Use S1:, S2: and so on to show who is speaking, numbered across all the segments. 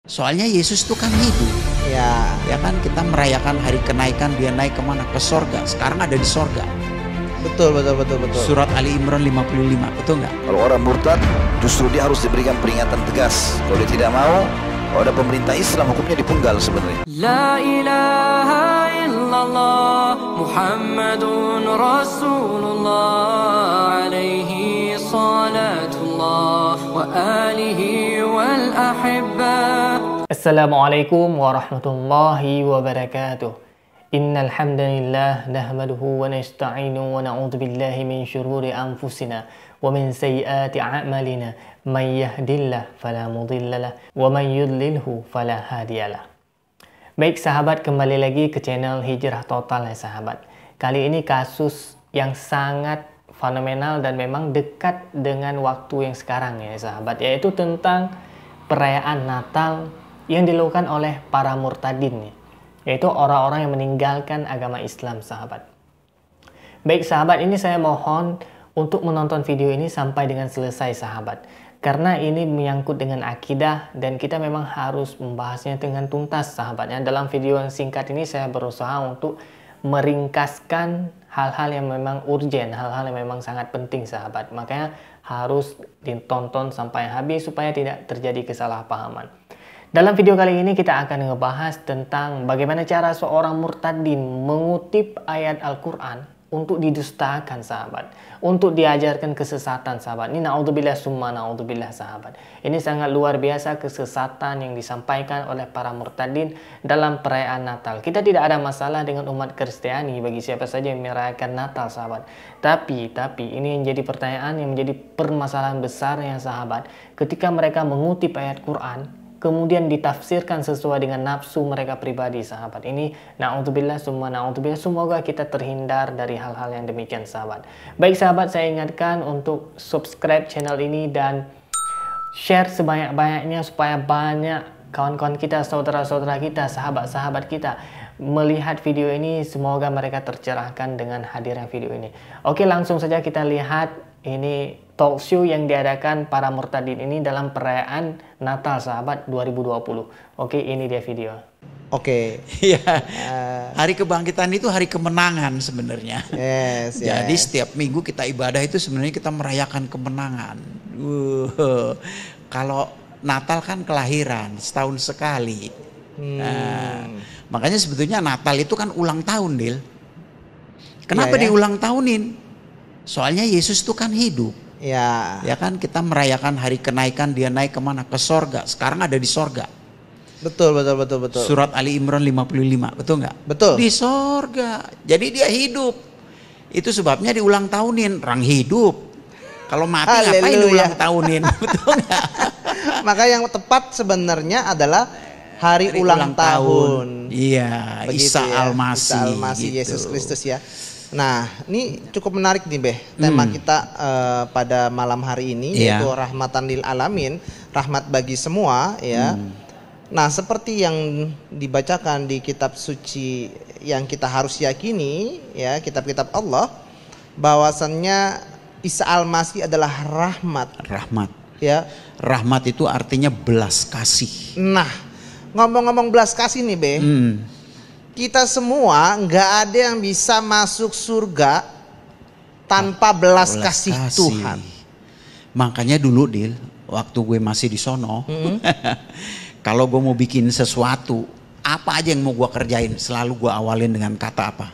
S1: Soalnya Yesus itu kan hidup. Ya kan, kita merayakan hari kenaikan, dia naik kemana? Ke sorga. Sekarang ada di sorga.
S2: Betul.
S1: Surat Ali Imran 55, betul nggak?
S3: Kalau orang murtad, justru dia harus diberikan peringatan tegas. Kalau dia tidak mau, kalau ada pemerintah Islam, hukumnya dipenggal sebenarnya.
S4: La ilaha illallah Muhammadun Rasulullah alaihi salatullah wa alihi wal ahibba.
S5: Assalamualaikum warahmatullahi wabarakatuh. Innal hamdalillah nahmaduhu wa nasta'inu wa na'udzu billahi min syururi anfusina wa min sayyiati a'malina may yahdihillahu fala mudhillalah wa may yudlilhu fala hadiyalah. Baik sahabat, kembali lagi ke channel Hijrah Total ya sahabat. Kali ini kasus yang sangat fenomenal dan memang dekat dengan waktu yang sekarang ya sahabat, yaitu tentang perayaan Natal yang dilakukan oleh para murtadin, yaitu orang-orang yang meninggalkan agama Islam sahabat. Baik sahabat, ini saya mohon untuk menonton video ini sampai dengan selesai sahabat, karena ini menyangkut dengan akidah dan kita memang harus membahasnya dengan tuntas sahabatnya. Dalam video yang singkat ini saya berusaha untuk meringkaskan hal-hal yang memang urgen, hal-hal yang memang sangat penting sahabat, makanya harus ditonton sampai habis supaya tidak terjadi kesalahpahaman. Dalam video kali ini kita akan ngebahas tentang bagaimana cara seorang murtadin mengutip ayat Al-Quran untuk didustakan sahabat, untuk diajarkan kesesatan sahabat. Ini na'udzubillah summa na'udzubillah sahabat. Ini sangat luar biasa kesesatan yang disampaikan oleh para murtadin dalam perayaan Natal. Kita tidak ada masalah dengan umat Kristiani bagi siapa saja yang merayakan Natal sahabat. Tapi ini yang jadi pertanyaan, yang menjadi permasalahan besarnya sahabat, ketika mereka mengutip ayat Quran kemudian ditafsirkan sesuai dengan nafsu mereka pribadi sahabat. Ini na'udzubillah summa na'udzubillah, semoga kita terhindar dari hal-hal yang demikian sahabat. Baik sahabat, saya ingatkan untuk subscribe channel ini dan share sebanyak-banyaknya supaya banyak kawan-kawan kita, saudara-saudara kita, sahabat-sahabat kita melihat video ini. Semoga mereka tercerahkan dengan hadirnya video ini. Oke, langsung saja kita lihat ini talk show yang diadakan para murtadin ini dalam perayaan Natal sahabat 2020. Oke, ini dia video.
S2: Oke.
S1: Iya. Hari kebangkitan itu hari kemenangan sebenarnya. Jadi setiap minggu kita ibadah itu sebenarnya kita merayakan kemenangan. Kalau Natal kan kelahiran setahun sekali. Makanya sebetulnya Natal itu kan ulang tahun, Dil. Kenapa diulang tahunin? Soalnya Yesus itu kan hidup. Ya kan, kita merayakan hari kenaikan, dia naik kemana? Ke sorga. Sekarang ada di sorga.
S2: Betul.
S1: Surat Ali Imran 55, betul nggak?
S2: Betul.
S1: Di sorga. Jadi dia hidup. Itu sebabnya diulang tahunin. Orang hidup. Kalau mati ngapain diulang tahunin? Betul nggak?
S2: Maka yang tepat sebenarnya adalah hari ulang tahun.
S1: Iya, Isa Al-Masih.
S2: Gitu. Yesus Kristus ya. Nah, ini cukup menarik nih Beh. Tema kita pada malam hari ini yaitu rahmatan lil alamin, rahmat bagi semua ya. Nah, seperti yang dibacakan di kitab suci yang kita harus yakini ya, kitab-kitab Allah, bahwasannya Isa Al-Masih adalah rahmat.
S1: Rahmat.
S2: Ya.
S1: Rahmat itu artinya belas kasih.
S2: Nah, ngomong-ngomong belas kasih nih Beh. Kita semua nggak ada yang bisa masuk surga tanpa belas kasih Tuhan.
S1: Makanya dulu Dil, waktu gue masih di sono, kalau gue mau bikin sesuatu, apa aja yang mau gue kerjain, selalu gue awalin dengan kata apa?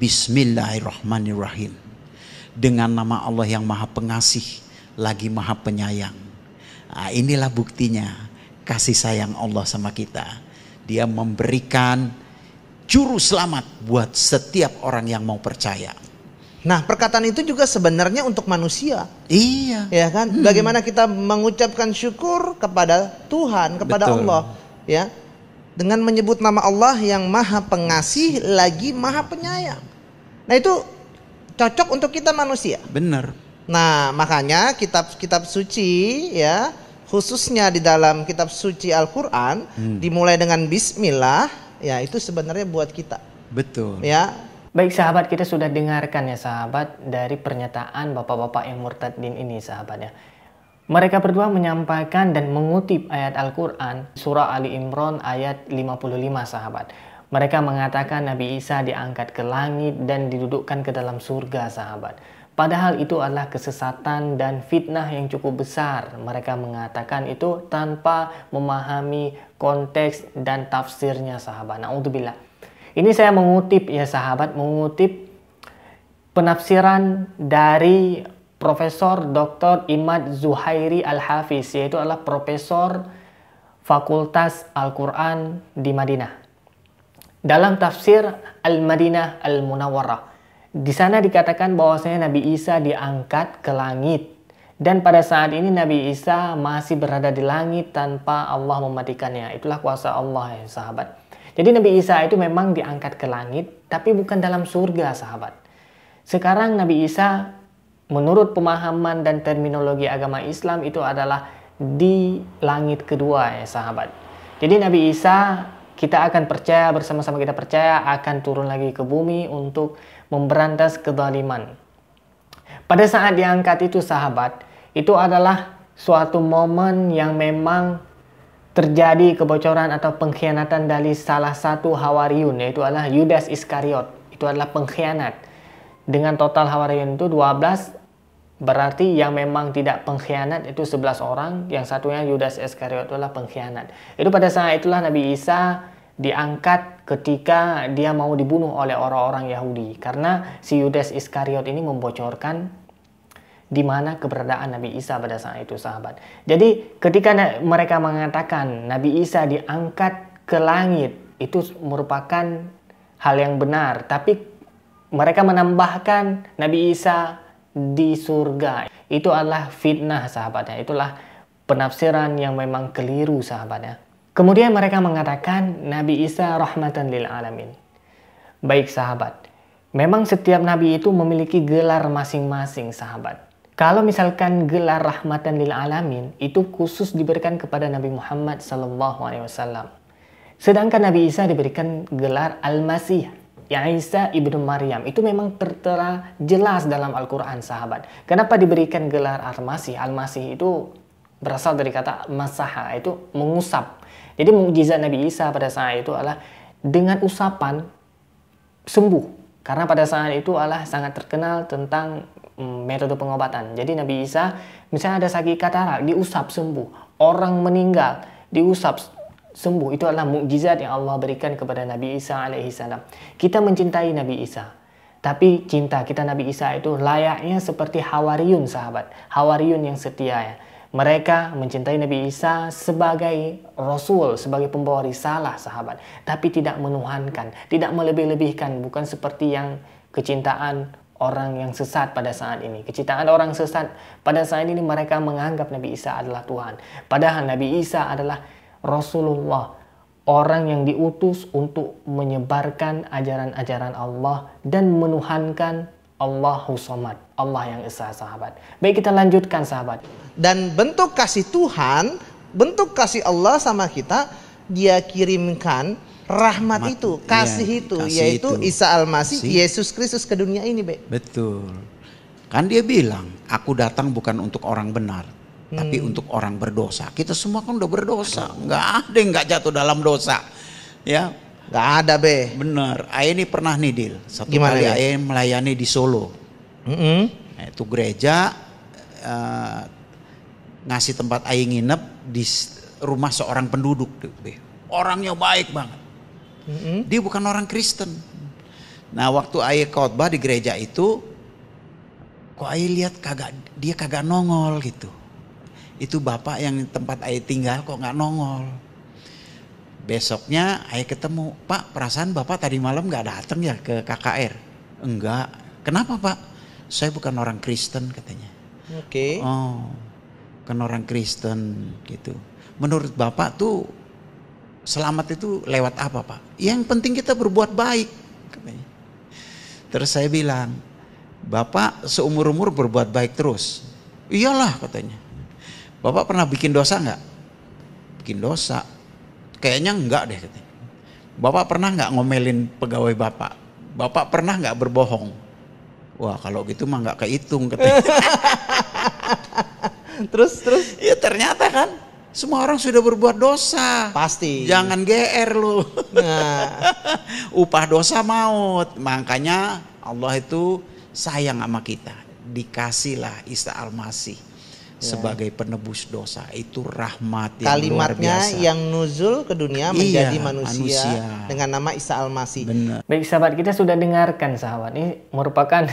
S1: Bismillahirrahmanirrahim. Dengan nama Allah yang maha pengasih, lagi maha penyayang. Nah, inilah buktinya kasih sayang Allah sama kita. Dia memberikan juru selamat buat setiap orang yang mau percaya.
S2: Nah, perkataan itu juga sebenarnya untuk manusia.
S1: Iya.
S2: Ya kan? Bagaimana kita mengucapkan syukur kepada Tuhan, kepada Allah, ya. Dengan menyebut nama Allah yang Maha Pengasih lagi Maha Penyayang. Nah, itu cocok untuk kita manusia.
S1: Benar.
S2: Nah, makanya kitab-kitab suci ya, khususnya di dalam kitab suci Al-Qur'an dimulai dengan bismillah. Ya, itu sebenarnya buat kita.
S1: Betul.
S2: Ya.
S5: Baik sahabat, kita sudah dengarkan ya sahabat dari pernyataan bapak-bapak yang murtadin ini sahabatnya. Mereka berdua menyampaikan dan mengutip ayat Al-Quran surah Ali Imran ayat 55 sahabat. Mereka mengatakan Nabi Isa diangkat ke langit dan didudukkan ke dalam surga sahabat. Padahal itu adalah kesesatan dan fitnah yang cukup besar. Mereka mengatakan itu tanpa memahami konteks dan tafsirnya sahabat. Na'udzubillah. Ini saya mengutip ya sahabat, mengutip penafsiran dari Profesor Dr. Imad Zuhairi Al-Hafiz, yaitu adalah Profesor Fakultas Al-Quran di Madinah. Dalam tafsir Al-Madinah Al-Munawwarah, di sana dikatakan bahwasanya Nabi Isa diangkat ke langit. Dan pada saat ini Nabi Isa masih berada di langit tanpa Allah mematikannya. Itulah kuasa Allah ya sahabat. Jadi Nabi Isa itu memang diangkat ke langit, tapi bukan dalam surga sahabat. Sekarang Nabi Isa menurut pemahaman dan terminologi agama Islam itu adalah di langit kedua ya sahabat. Jadi Nabi Isa kita akan percaya, bersama-sama kita percaya akan turun lagi ke bumi untuk memberantas kezaliman. Pada saat diangkat itu sahabat, itu adalah suatu momen yang memang terjadi kebocoran atau pengkhianatan dari salah satu Hawariyun, yaitu adalah Yudas Iskariot. Itu adalah pengkhianat. Dengan total Hawariyun itu 12, berarti yang memang tidak pengkhianat itu 11 orang, yang satunya Yudas Iskariot adalah pengkhianat. Itu pada saat itulah Nabi Isa diangkat ketika dia mau dibunuh oleh orang-orang Yahudi. Karena si Yudas Iskariot ini membocorkan di mana keberadaan Nabi Isa pada saat itu sahabat. Jadi ketika mereka mengatakan Nabi Isa diangkat ke langit, itu merupakan hal yang benar. Tapi mereka menambahkan Nabi Isa di surga. Itu adalah fitnah sahabatnya. Itulah penafsiran yang memang keliru sahabatnya. Kemudian mereka mengatakan Nabi Isa rahmatan lil alamin. Baik sahabat, memang setiap nabi itu memiliki gelar masing-masing sahabat. Kalau misalkan gelar rahmatan lil alamin itu khusus diberikan kepada Nabi Muhammad SAW. Sedangkan Nabi Isa diberikan gelar Al-Masih, ya Isa ibnu Maryam. Itu memang tertera jelas dalam Al-Quran sahabat. Kenapa diberikan gelar Al-Masih? Al-Masih itu berasal dari kata masaha, itu mengusap. Jadi mukjizat Nabi Isa pada saat itu adalah dengan usapan sembuh. Karena pada saat itu adalah sangat terkenal tentang metode pengobatan. Jadi Nabi Isa misalnya ada sakit katarak, diusap sembuh. Orang meninggal, diusap sembuh. Itu adalah mukjizat yang Allah berikan kepada Nabi Isa alaihissalam. Kita mencintai Nabi Isa, tapi cinta kita Nabi Isa itu layaknya seperti Hawariyun sahabat. Hawariyun yang setia ya. Mereka mencintai Nabi Isa sebagai Rasul, sebagai pembawa risalah sahabat. Tapi tidak menuhankan, tidak melebih-lebihkan. Bukan seperti yang kecintaan orang yang sesat pada saat ini. Kecintaan orang sesat pada saat ini mereka menganggap Nabi Isa adalah Tuhan. Padahal Nabi Isa adalah Rasulullah, orang yang diutus untuk menyebarkan ajaran-ajaran Allah dan menuhankan Allahu Samad, Allah yang esa sahabat. Baik, kita lanjutkan sahabat.
S2: Dan bentuk kasih Tuhan, bentuk kasih Allah sama kita, dia kirimkan rahmat itu, kasih itu, yaitu Isa Al-Masih, Yesus Kristus ke dunia ini, Be.
S1: Betul. Kan dia bilang, aku datang bukan untuk orang benar, tapi untuk orang berdosa. Kita semua kan udah berdosa, nggak ada yang nggak jatuh dalam dosa, ya.
S2: Nggak ada, Be.
S1: Bener. Ayah ini pernah nih, Dil. Satu
S2: Gimana,
S1: kali
S2: ya?
S1: Ayah melayani di Solo. Itu gereja ngasih tempat Ayah nginep di rumah seorang penduduk, Be. Orangnya baik banget. Dia bukan orang Kristen. Nah, waktu Ayah khotbah di gereja itu, kok Ayah lihat dia kagak nongol gitu. Itu bapak yang tempat Ayah tinggal kok nggak nongol. Besoknya Ayah ketemu, Pak, perasaan bapak tadi malam nggak datang ya ke KKR? Enggak. Kenapa, Pak? Saya bukan orang Kristen katanya.
S2: Oke.
S1: Oh, bukan orang Kristen gitu. Menurut bapak tuh selamat itu lewat apa, Pak? Yang penting kita berbuat baik katanya. Terus saya bilang, bapak seumur-umur berbuat baik terus? Iyalah katanya. Bapak pernah bikin dosa nggak? Bikin dosa. Kayaknya enggak deh katanya. Bapak pernah nggak ngomelin pegawai bapak? Bapak pernah nggak berbohong? Wah, kalau gitu mah nggak kehitung katanya.
S2: Terus?
S1: Ya ternyata kan semua orang sudah berbuat dosa.
S2: Pasti.
S1: Jangan GR lu.
S2: Nah.
S1: Upah dosa maut. Makanya Allah itu sayang sama kita. Dikasihlah Isa Al-Masih sebagai penebus dosa. Itu rahmat yang
S2: kalimatnya
S1: luar biasa.
S2: yang nuzul ke dunia menjadi
S1: Iya,
S2: manusia dengan nama Isa Al-Masih.
S1: Benar.
S5: Baik sahabat, kita sudah dengarkan sahabat. Ini merupakan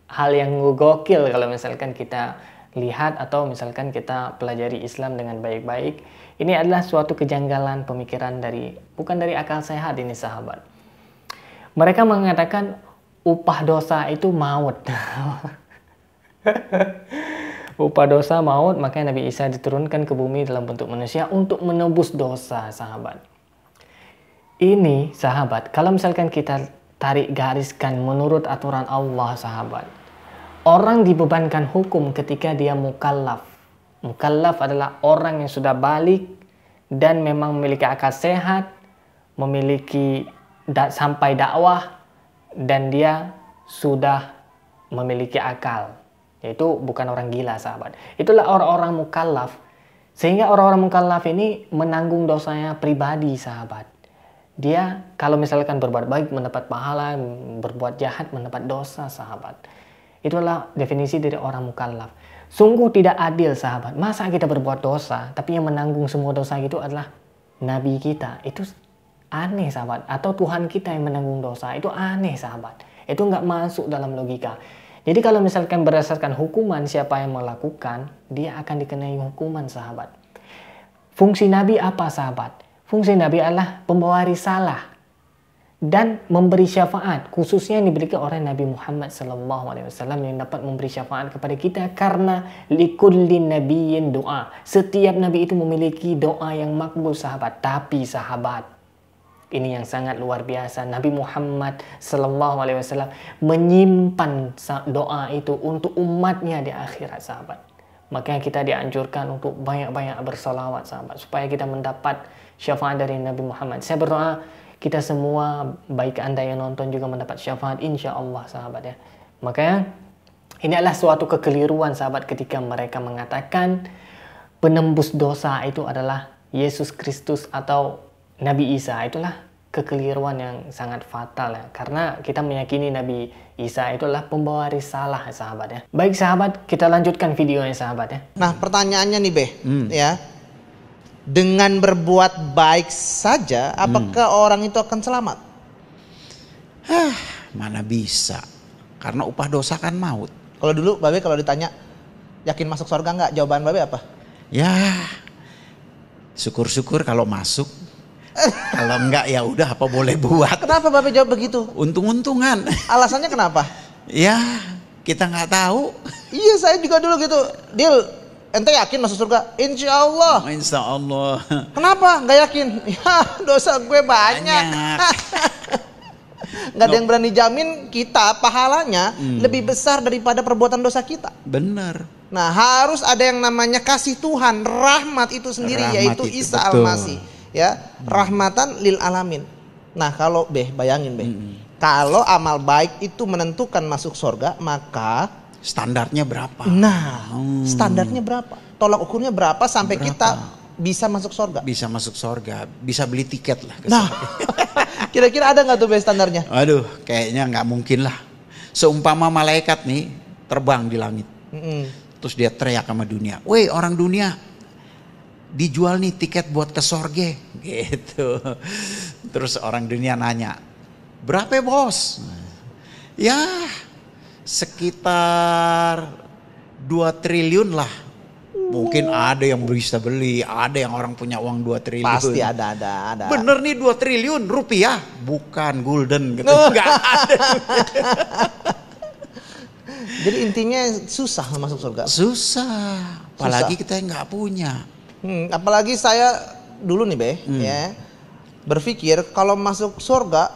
S5: hal yang gokil kalau misalkan kita lihat atau misalkan kita pelajari Islam dengan baik-baik. Ini adalah suatu kejanggalan pemikiran bukan dari akal sehat ini sahabat. Mereka mengatakan upah dosa itu maut. Upah dosa maut, makanya Nabi Isa diturunkan ke bumi dalam bentuk manusia untuk menebus dosa sahabat. Ini sahabat, kalau misalkan kita tarik gariskan menurut aturan Allah sahabat, orang dibebankan hukum ketika dia mukallaf. Mukallaf adalah orang yang sudah balik dan memang memiliki akal sehat, memiliki sampai dakwah, dan dia sudah memiliki akal. Yaitu bukan orang gila sahabat. Itulah orang-orang mukallaf. Sehingga orang-orang mukallaf ini menanggung dosanya pribadi sahabat. Dia kalau misalkan berbuat baik mendapat pahala, berbuat jahat mendapat dosa sahabat. Itulah definisi dari orang mukallaf. Sungguh tidak adil sahabat. Masa kita berbuat dosa tapi yang menanggung semua dosa itu adalah Nabi kita. Itu aneh sahabat. Atau Tuhan kita yang menanggung dosa. Itu aneh sahabat. Itu nggak masuk dalam logika. Jadi kalau misalkan berdasarkan hukuman siapa yang melakukan, dia akan dikenai hukuman sahabat. Fungsi Nabi apa sahabat? Fungsi Nabi adalah pembawa risalah dan memberi syafaat, khususnya yang diberikan oleh Nabi Muhammad SAW yang dapat memberi syafaat kepada kita karena likulli nabiyyin doa. Setiap Nabi itu memiliki doa yang makbul sahabat. Tapi sahabat, ini yang sangat luar biasa. Nabi Muhammad SAW menyimpan doa itu untuk umatnya di akhirat sahabat. Makanya kita dianjurkan untuk banyak-banyak bersolawat sahabat. Supaya kita mendapat syafaat dari Nabi Muhammad. Saya berdoa kita semua, baik Anda yang nonton juga mendapat syafaat insya Allah sahabat ya. Makanya ini adalah suatu kekeliruan sahabat ketika mereka mengatakan penembus dosa itu adalah Yesus Kristus atau Nabi Isa. Itulah kekeliruan yang sangat fatal ya. Karena kita meyakini Nabi Isa itulah pembawa risalah sahabat ya. Baik sahabat, kita lanjutkan videonya sahabat ya.
S2: Nah pertanyaannya nih ya. Dengan berbuat baik saja apakah orang itu akan selamat?
S1: Mana bisa. Karena upah dosa kan maut.
S2: Kalau dulu Babe kalau ditanya yakin masuk surga nggak? Jawaban Babe apa?
S1: Ya syukur-syukur kalau masuk. Kalau enggak ya udah apa boleh buat.
S2: Kenapa Babe jawab begitu?
S1: Untung-untungan.
S2: Alasannya kenapa?
S1: Ya kita nggak tahu.
S2: Iya saya juga dulu gitu. Deal, ente yakin masuk surga? Insya Allah.
S1: Insya Allah.
S2: Kenapa nggak yakin? Ya dosa gue banyak. Nggak ada yang berani jamin kita pahalanya lebih besar daripada perbuatan dosa kita.
S1: Bener.
S2: Nah harus ada yang namanya kasih Tuhan, rahmat itu sendiri, yaitu Isa Al-Masih. Ya, rahmatan lil alamin. Nah kalau bayangin kalau amal baik itu menentukan masuk surga, maka
S1: standarnya berapa?
S2: Nah standarnya berapa? Tolak ukurnya berapa sampai kita bisa masuk surga? Bisa
S1: masuk surga, bisa beli tiket lah.
S2: Nah kira-kira ada nggak tuh standarnya?
S1: Aduh kayaknya nggak mungkin lah. Seumpama malaikat nih terbang di langit, terus dia teriak sama dunia, woi orang dunia, dijual nih tiket buat ke sorge gitu. Terus orang dunia nanya, berapa bos? Ya sekitar 2 triliun lah. Mungkin ada yang bisa beli, ada yang orang punya uang 2 triliun.
S2: Pasti ada.
S1: Bener nih 2 triliun rupiah, bukan gulden gitu. Enggak ada.
S2: Jadi intinya susah masuk surga.
S1: Susah, apalagi kita yang nggak punya.
S2: Apalagi saya dulu nih ya, berpikir kalau masuk surga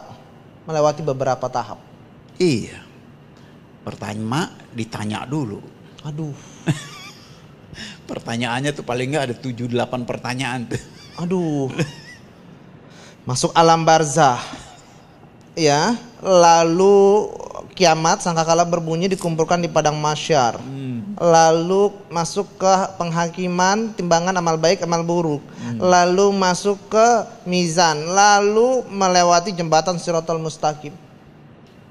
S2: melewati beberapa tahap.
S1: Iya. Pertama ditanya dulu.
S2: Aduh.
S1: Pertanyaannya tuh paling nggak ada 7-8 pertanyaan tuh.
S2: Aduh. Masuk alam barzah. Ya, lalu kiamat sangkakala berbunyi dikumpulkan di padang mahsyar. lalu masuk ke penghakiman, timbangan amal baik, amal buruk, lalu masuk ke mizan, lalu melewati jembatan Shiratal Mustaqim.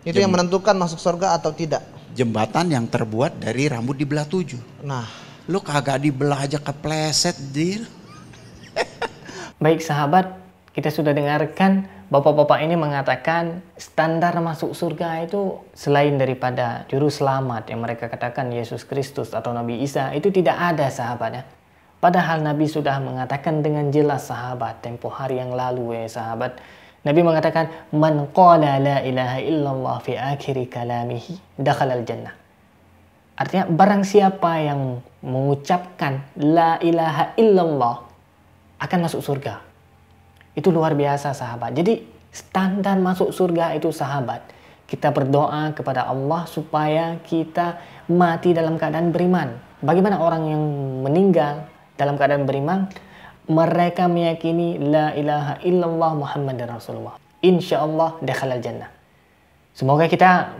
S2: Itu yang menentukan masuk surga atau tidak.
S1: Jembatan yang terbuat dari rambut dibelah 7.
S2: Nah,
S1: lu kagak dibelah aja kepleset, dir.
S5: Baik sahabat, kita sudah dengarkan bapak-bapak ini mengatakan standar masuk surga itu selain daripada juru selamat yang mereka katakan Yesus Kristus atau Nabi Isa, itu tidak ada sahabat ya. Padahal Nabi sudah mengatakan dengan jelas sahabat tempo hari yang lalu ya sahabat. Nabi mengatakan man qala la ilaha illallah fi akhiri kalamihi dakhalal jannah. Artinya barang siapa yang mengucapkan la ilaha illallah akan masuk surga. Itu luar biasa sahabat. Jadi standar masuk surga itu sahabat, kita berdoa kepada Allah supaya kita mati dalam keadaan beriman. Bagaimana orang yang meninggal dalam keadaan beriman? Mereka meyakini la ilaha illallah Muhammadar Rasulullah. Insya Allah dakhalal jannah. Semoga kita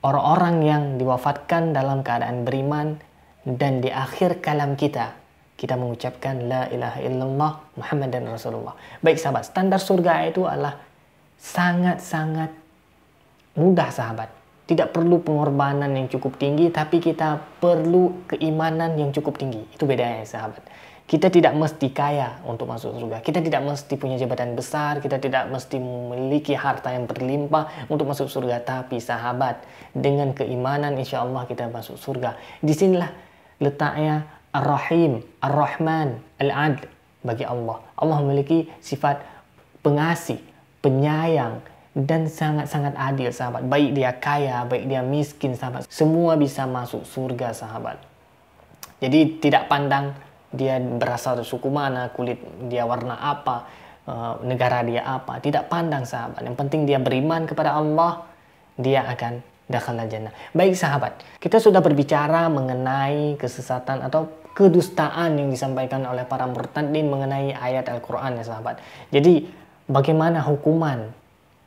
S5: orang-orang yang diwafatkan dalam keadaan beriman dan di akhir kalam kita mengucapkan la ilaha illallah Muhammadar Rasulullah. Baik sahabat, standar surga itu adalah sangat-sangat mudah sahabat. Tidak perlu pengorbanan yang cukup tinggi, tapi kita perlu keimanan yang cukup tinggi. Itu bedanya sahabat. Kita tidak mesti kaya untuk masuk surga. Kita tidak mesti punya jabatan besar. Kita tidak mesti memiliki harta yang berlimpah untuk masuk surga. Tapi sahabat, dengan keimanan insya Allah kita masuk surga. Disinilah letaknya Ar-Rahim, Ar-Rahman, Al-Adl bagi Allah. Allah memiliki sifat pengasih, penyayang, dan sangat-sangat adil sahabat. Baik dia kaya, baik dia miskin sahabat. Semua bisa masuk surga sahabat. Jadi tidak pandang dia berasal dari suku mana, kulit dia warna apa, negara dia apa. Tidak pandang sahabat. Yang penting dia beriman kepada Allah, dia akan dakhalal jannah. Baik sahabat, kita sudah berbicara mengenai kesesatan atau kedustaan yang disampaikan oleh para murtadin mengenai ayat Al-Quran ya sahabat. Jadi bagaimana hukuman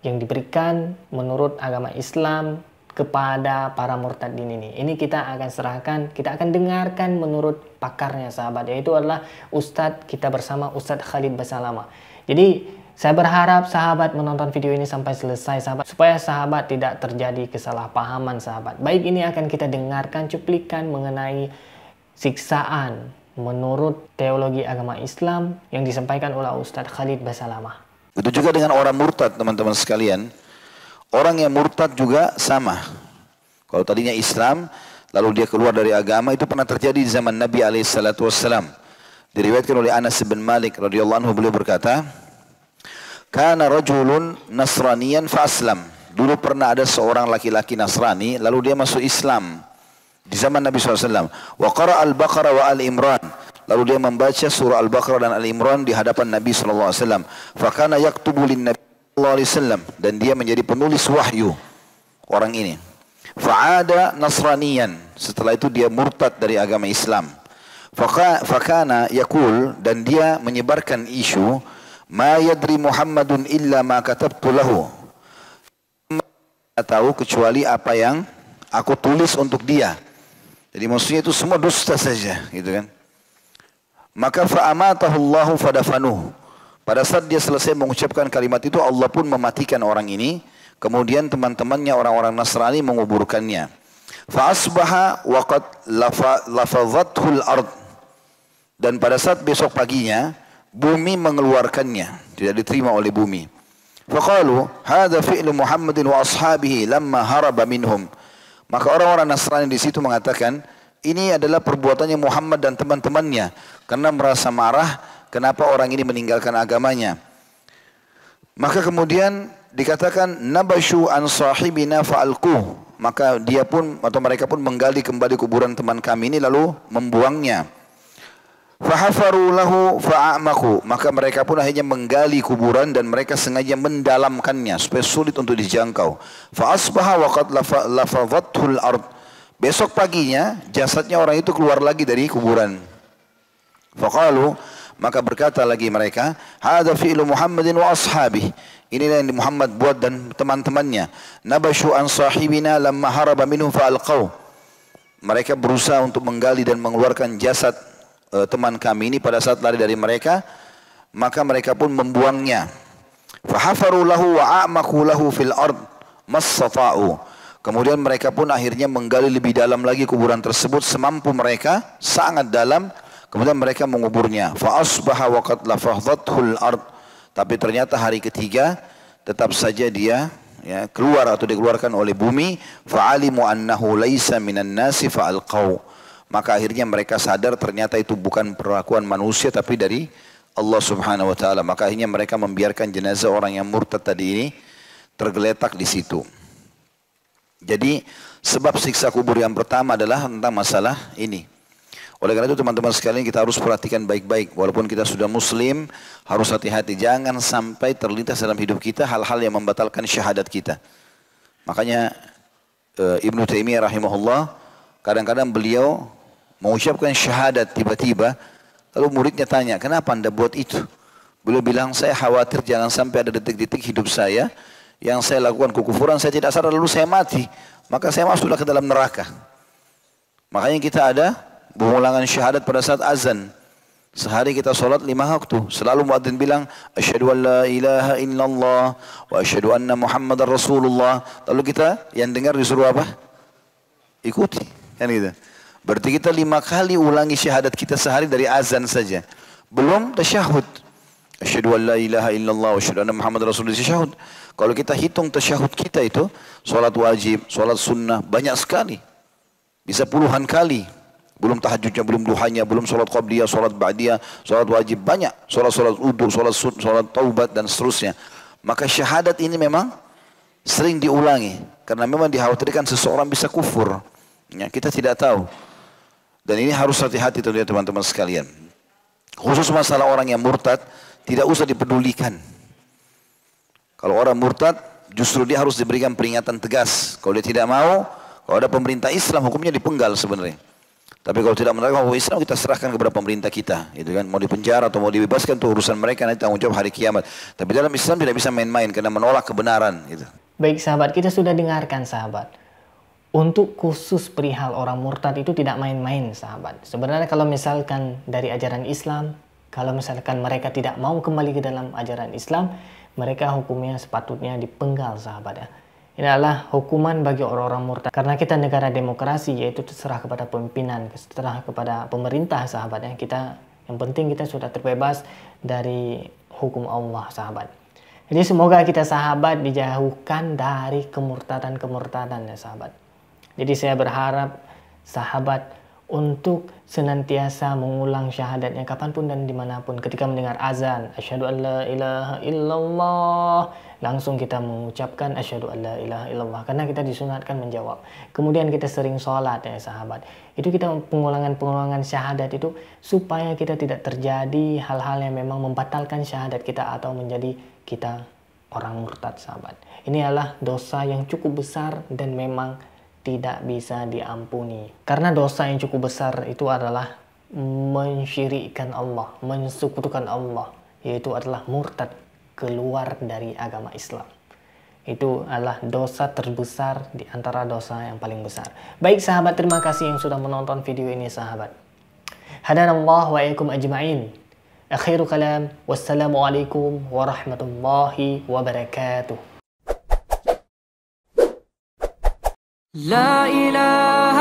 S5: yang diberikan menurut agama Islam kepada para murtadin ini? Ini kita akan serahkan, kita akan dengarkan menurut pakarnya sahabat, yaitu adalah Ustadz kita bersama Ustadz Khalid Basalamah. Jadi saya berharap sahabat menonton video ini sampai selesai sahabat, supaya sahabat tidak terjadi kesalahpahaman sahabat. Baik, ini akan kita dengarkan cuplikan mengenai siksaan menurut teologi agama Islam yang disampaikan oleh Ustadz Khalid Basalamah.
S3: Itu juga dengan orang murtad teman-teman sekalian. Orang yang murtad juga sama. Kalau tadinya Islam, lalu dia keluar dari agama, itu pernah terjadi di zaman Nabi SAW. Diriwayatkan oleh Anas bin Malik radhiyallahu anhu, beliau berkata, kana rajulun nasraniyan fa aslam. Dulu pernah ada seorang laki-laki Nasrani, lalu dia masuk Islam di zaman Nabi SAW. Wa qara al-Baqarah wa al-Imran. Lalu dia membaca surah Al-Baqarah dan Al-Imran di hadapan Nabi SAW. Fa kana yaktubu lin Nabi SAW, dan dia menjadi penulis wahyu orang ini. Fa'ada nasraniyan, setelah itu dia murtad dari agama Islam. Fakana yakul, dan dia menyebarkan isu ma yadri Muhammadun illa ma katabtu lahu. Tidak tahu kecuali apa yang aku tulis untuk dia. Jadi maksudnya itu semua dusta saja, gitu kan. Maka fa'amatahu Allahu fadafanuhu. Pada saat dia selesai mengucapkan kalimat itu, Allah pun mematikan orang ini. Kemudian teman-temannya orang-orang Nasrani menguburkannya. Fa'asbaha waqad lafadhathul ard. Dan pada saat besok paginya, bumi mengeluarkannya, tidak diterima oleh bumi. Faqalu hadza fi'lu Muhammadin wa ashabihi lamma haraba minhum. Maka orang-orang Nasrani di situ mengatakan, ini adalah perbuatannya Muhammad dan teman-temannya karena merasa marah kenapa orang ini meninggalkan agamanya. Maka kemudian dikatakan nabashu an sahibina fa'alquh. Maka dia pun atau mereka pun menggali kembali kuburan teman kami ini lalu membuangnya. Fahafaru lahu fa'amaku. Maka mereka pun akhirnya menggali kuburan dan mereka sengaja mendalamkannya supaya sulit untuk dijangkau. Fa'asbaha waqad lafadhathul ard. Besok paginya jasadnya orang itu keluar lagi dari kuburan. Faqalu, maka berkata lagi mereka, hadza fi'lu Muhammadin wa ashabih. Inilah yang Muhammad buat dan teman-temannya. Nabashu an sahibina lamma haraba minhum fa'alqaw. mereka berusaha untuk menggali dan mengeluarkan jasad teman kami ini pada saat lari dari mereka, maka mereka pun membuangnya. Fahafaru lahu wa a'maku lahu fil ard mastata'u. Kemudian mereka pun akhirnya menggali lebih dalam lagi kuburan tersebut semampu mereka, sangat dalam. Kemudian mereka menguburnya. Fa asbaha wa qad lafadhathul ard. Tapi ternyata hari ketiga tetap saja dia keluar atau dikeluarkan oleh bumi. Fa'alimu annahu laisa minan nasi fa'alqaw. Maka akhirnya mereka sadar ternyata itu bukan perlakuan manusia tapi dari Allah Subhanahu wa taala. Maka akhirnya mereka membiarkan jenazah orang yang murtad tadi ini tergeletak di situ. Jadi sebab siksa kubur yang pertama adalah tentang masalah ini. Oleh karena itu teman-teman sekalian kita harus perhatikan baik-baik. Walaupun kita sudah muslim, harus hati-hati. Jangan sampai terlintas dalam hidup kita hal-hal yang membatalkan syahadat kita. Makanya Ibnu Taimiyah rahimahullah, kadang-kadang beliau mengucapkan syahadat tiba-tiba, lalu muridnya tanya, kenapa anda buat itu? Beliau bilang, saya khawatir jangan sampai ada detik-detik hidup saya yang saya lakukan kekufuran, saya tidak sadar lalu saya mati. Maka saya masuklah ke dalam neraka. Makanya kita ada pengulangan syahadat pada saat azan. Sehari kita sholat 5 waktu. Selalu muadzin bilang, asyhadu an la ilaha illallah wa asyhadu anna Muhammadar Rasulullah. Lalu kita yang dengar disuruh apa? Ikuti. Kan gitu. Berarti kita 5 kali ulangi syahadat kita sehari dari azan saja. Belum tasyahud. Asyhadu an la ilaha illallah wa asyhadu anna Muhammadar Rasulullah, tasyahud. Kalau kita hitung tasyahud kita itu, sholat wajib, sholat sunnah, banyak sekali. Bisa puluhan kali. Belum tahajudnya, belum duhanya, belum sholat qabliyah, sholat ba'diyah, sholat wajib, banyak. Sholat udhu, sholat taubat dan seterusnya. Maka syahadat ini memang sering diulangi. Karena memang dikhawatirkan seseorang bisa kufur. Ya, kita tidak tahu. Dan ini harus hati-hati tentunya teman-teman sekalian. Khusus masalah orang yang murtad, tidak usah dipedulikan. Kalau orang murtad, justru dia harus diberikan peringatan tegas. Kalau dia tidak mau, kalau ada pemerintah Islam, hukumnya dipenggal sebenarnya. Tapi kalau tidak menerima hukum Islam, kita serahkan kepada pemerintah kita. Gitu kan? Mau dipenjara atau mau dibebaskan, itu urusan mereka, nanti tanggung jawab hari kiamat. Tapi dalam Islam tidak bisa main-main, karena menolak kebenaran. Gitu.
S5: Baik sahabat, kita sudah dengarkan sahabat. Untuk khusus perihal orang murtad itu tidak main-main sahabat. Sebenarnya kalau misalkan dari ajaran Islam, kalau misalkan mereka tidak mau kembali ke dalam ajaran Islam, mereka hukumnya sepatutnya dipenggal sahabat ya. Ini adalah hukuman bagi orang-orang murtad. Karena kita negara demokrasi, yaitu terserah kepada pimpinan, terserah kepada pemerintah sahabat ya. Yang penting kita sudah terbebas dari hukum Allah sahabat. Jadi semoga kita sahabat dijauhkan dari kemurtadan-kemurtadan ya sahabat. Jadi saya berharap sahabat untuk senantiasa mengulang syahadatnya kapanpun dan dimanapun. Ketika mendengar azan, asyhadu an la ilaha illallah, langsung kita mengucapkan asyhadu an la ilaha illallah. Karena kita disunatkan menjawab. Kemudian kita sering sholat ya sahabat. Itu kita pengulangan syahadat itu supaya kita tidak terjadi hal-hal yang memang membatalkan syahadat kita atau menjadi kita orang murtad sahabat. Ini adalah dosa yang cukup besar dan memang tidak bisa diampuni. Karena dosa yang cukup besar itu adalah mensyirikkan Allah, mensekutukan Allah, yaitu adalah murtad, keluar dari agama Islam. Itu adalah dosa terbesar di antara dosa yang paling besar. Baik sahabat, terima kasih yang sudah menonton video ini sahabat. Hadanallah wa iyyakum ajma'in. Akhiru kalam, wassalamualaikum warahmatullahi wabarakatuh.
S4: لا إله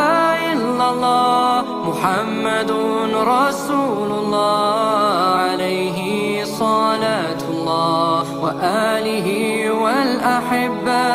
S4: إلا الله محمد رسول الله عليه صلاة الله وآله والأحبة